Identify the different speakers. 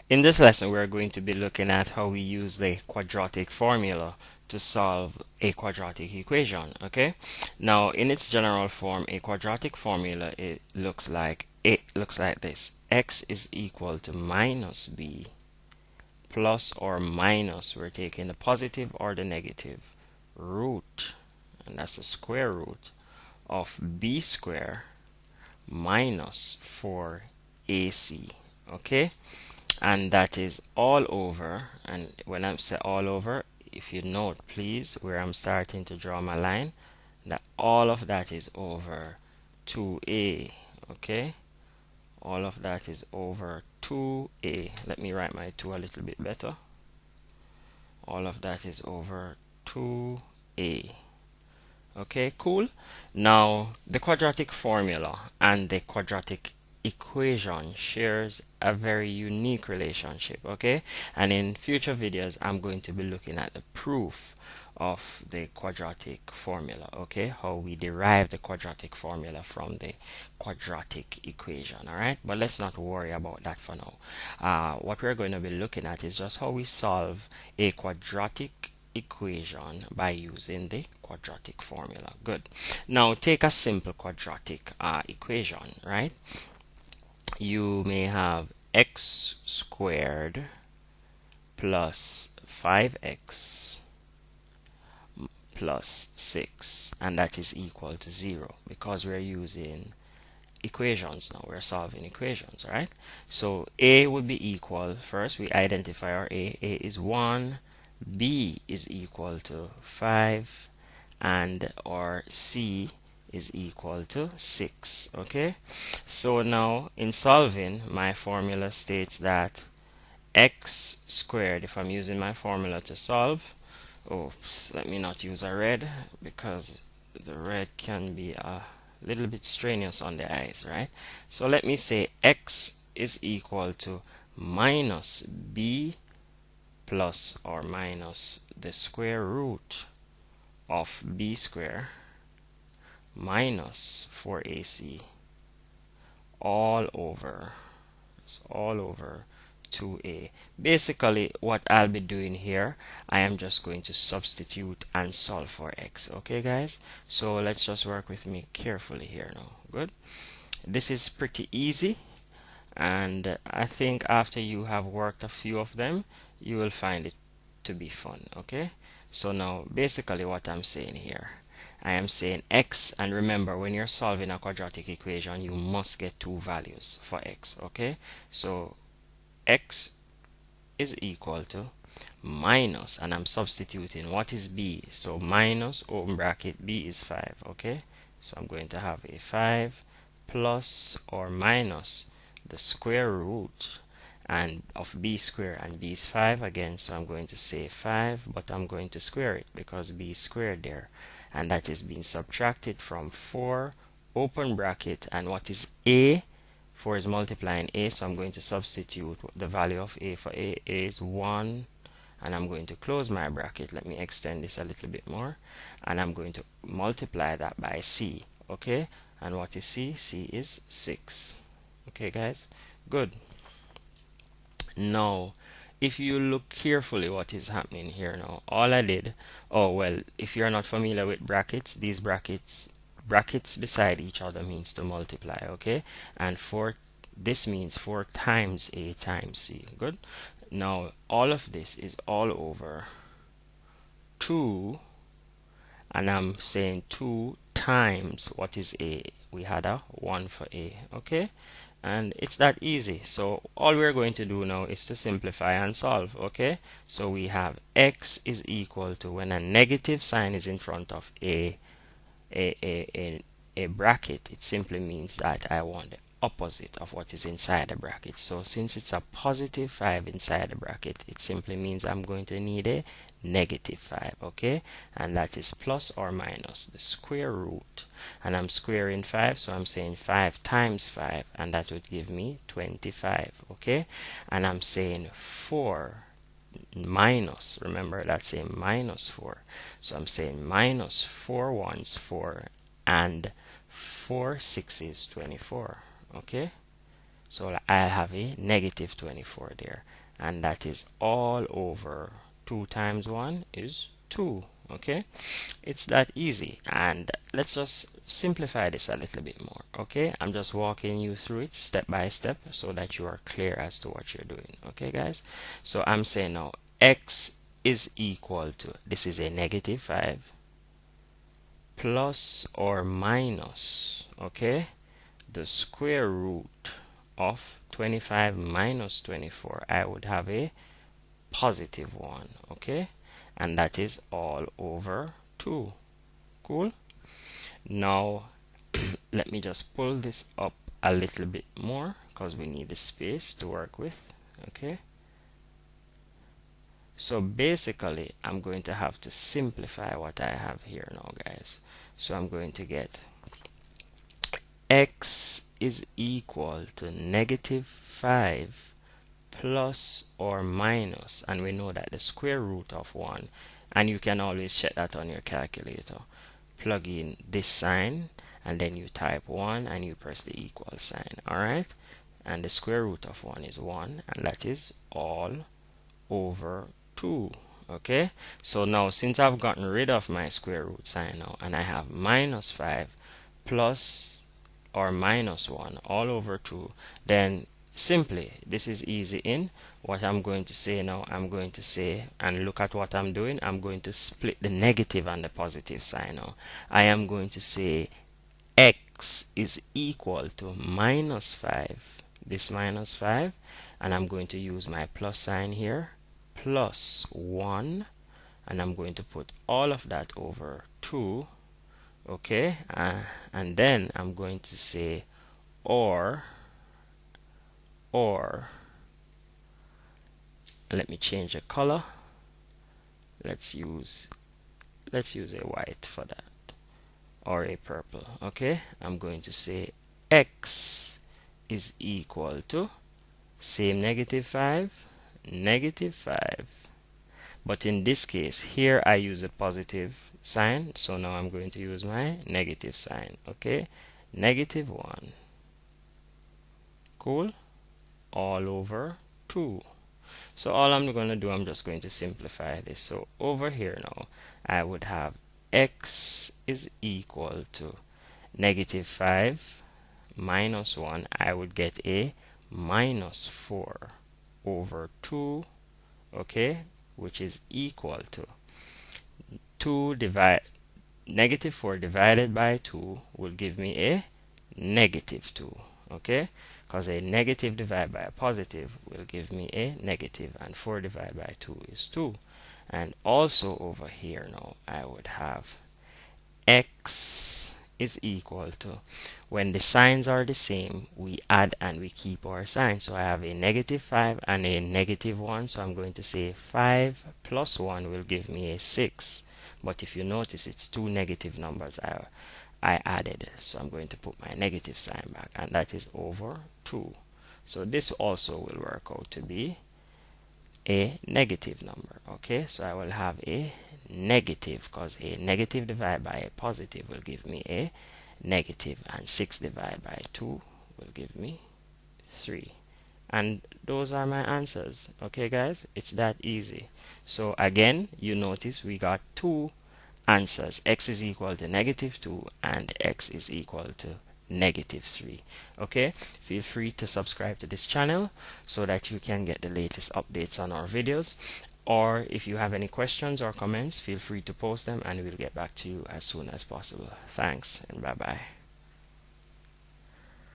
Speaker 1: In this lesson, we're going to be looking at how we use the quadratic formula to solve a quadratic equation. Okay, now in its general form, a quadratic formula looks like this: x is equal to minus b plus or minus, we're taking the positive or the negative, root, and that's the square root of b squared minus 4ac. Okay, and that is all over. And when I say all over, if you note please where I'm starting to draw my line, that all of that is over 2a. Okay, all of that is over 2a. Let me write my 2 a little bit better. All of that is over 2a. Okay, cool. Now the quadratic formula and the quadratic equation shares a very unique relationship. Okay, and in future videos I'm going to be looking at the proof of the quadratic formula. Okay, how we derive the quadratic formula from the quadratic equation. All right, but let's not worry about that for now. What we're going to be looking at is just how we solve a quadratic equation by using the quadratic formula. Good. Now take a simple quadratic equation, right? You may have x squared plus 5x plus 6, and that is equal to 0 because we're using equations now. We're solving equations, right? So a would be equal, first we identify our a is 1, b is equal to 5, and our c is equal to 6. Okay, so now in solving, my formula states that x squared, if I'm using my formula to solve, oops, let me not use a red because the red can be a little bit strenuous on the eyes, right? So let me say x is equal to minus b plus or minus the square root of b squared minus 4ac all over 2a. Basically what I'll be doing here, I am just going to substitute and solve for x. Okay guys, so let's just work with me carefully here now. Good. This is pretty easy, and I think after you have worked a few of them you will find it to be fun. Okay, so now basically what I'm saying here, I am saying x, and remember when you're solving a quadratic equation you must get two values for x. Okay, so x is equal to minus, and I'm substituting what is b, so minus open bracket b is 5. Okay, so I'm going to have a 5 plus or minus the square root and of b squared, and b is 5 again, so I'm going to say 5, but I'm going to square it because b is squared there, and that is being subtracted from 4 open bracket, and what is a? 4 is multiplying a, so I'm going to substitute the value of a for a is 1, and I'm going to close my bracket. Let me extend this a little bit more, and I'm going to multiply that by c. Okay, and what is c? C is 6. Okay guys, good. Now if you look carefully what is happening here now, all I did, oh well, if you're not familiar with brackets, these brackets beside each other means to multiply. Okay, and 4, this means 4 times a times c. Good. Now all of this is all over 2, and I'm saying 2 times what is a? We had a 1 for a. Okay, and it's that easy. So all we're going to do now is to simplify and solve. Okay, so we have x is equal to, when a negative sign is in front of a bracket, it simply means that I want the opposite of what is inside the bracket. So since it's a positive 5 inside the bracket, it simply means I'm going to need a negative 5. Okay, and that is plus or minus the square root, and I'm squaring 5, so I'm saying 5 times 5, and that would give me 25. Okay, and I'm saying 4 minus, remember that's a minus 4, so I'm saying minus 4 ones 4, and 4 sixes 24. Okay, So I'll have a negative 24 there, and that is all over 2 times 1 is 2. Okay, it's that easy. And let's just simplify this a little bit more. Okay, I'm just walking you through it step by step so that you are clear as to what you're doing. Okay, guys, so I'm saying now x is equal to, this is a negative 5 plus or minus, okay, the square root of 25 minus 24. I would have a positive 1, okay, and that is all over 2. Cool. Now let me just pull this up a little bit more because we need the space to work with. Okay, so basically I'm going to have to simplify what I have here now, guys. So I'm going to get x is equal to negative 5 plus or minus, and we know that the square root of 1, and you can always check that on your calculator. Plug in this sign and then you type 1 and you press the equal sign. Alright, and the square root of 1 is 1, and that is all over 2. Okay, so now since I've gotten rid of my square root sign now, and I have minus 5 plus or minus 1 all over 2, then simply this is easy in what I'm going to say now. I'm going to say, and look at what I'm doing, I'm going to split the negative and the positive sign now. I am going to say x is equal to minus 5, this minus 5, and I'm going to use my plus sign here, plus 1, and I'm going to put all of that over 2. Okay, and then I'm going to say or let me change the color. Let's use a white for that, or a purple. Okay, I'm going to say x is equal to, same negative 5, but in this case here I use a positive sign, so now I'm going to use my negative sign. Okay, negative 1. Cool, all over 2. So all I'm going to do, I'm just going to simplify this. So over here now I would have x is equal to negative 5 minus 1. I would get a minus 4 over 2, okay, which is equal to negative 4 divided by 2 will give me a negative 2. Okay, because a negative divided by a positive will give me a negative, and 4 divided by 2 is 2. And also over here now I would have x is equal to, when the signs are the same, we add and we keep our sign. So I have a negative 5 and a negative 1, so I'm going to say 5 plus 1 will give me a 6. But if you notice, it's two negative numbers I added, so I'm going to put my negative sign back, and that is over 2. So this also will work out to be a negative number. Okay, so I will have a negative, because a negative divided by a positive will give me a negative, and 6 divided by 2 will give me 3. And those are my answers. Okay, guys, it's that easy. So again, you notice we got two answers. X is equal to negative 2 and x is equal to negative 3. Okay, feel free to subscribe to this channel so that you can get the latest updates on our videos, or if you have any questions or comments, feel free to post them and we'll get back to you as soon as possible. Thanks, and bye bye.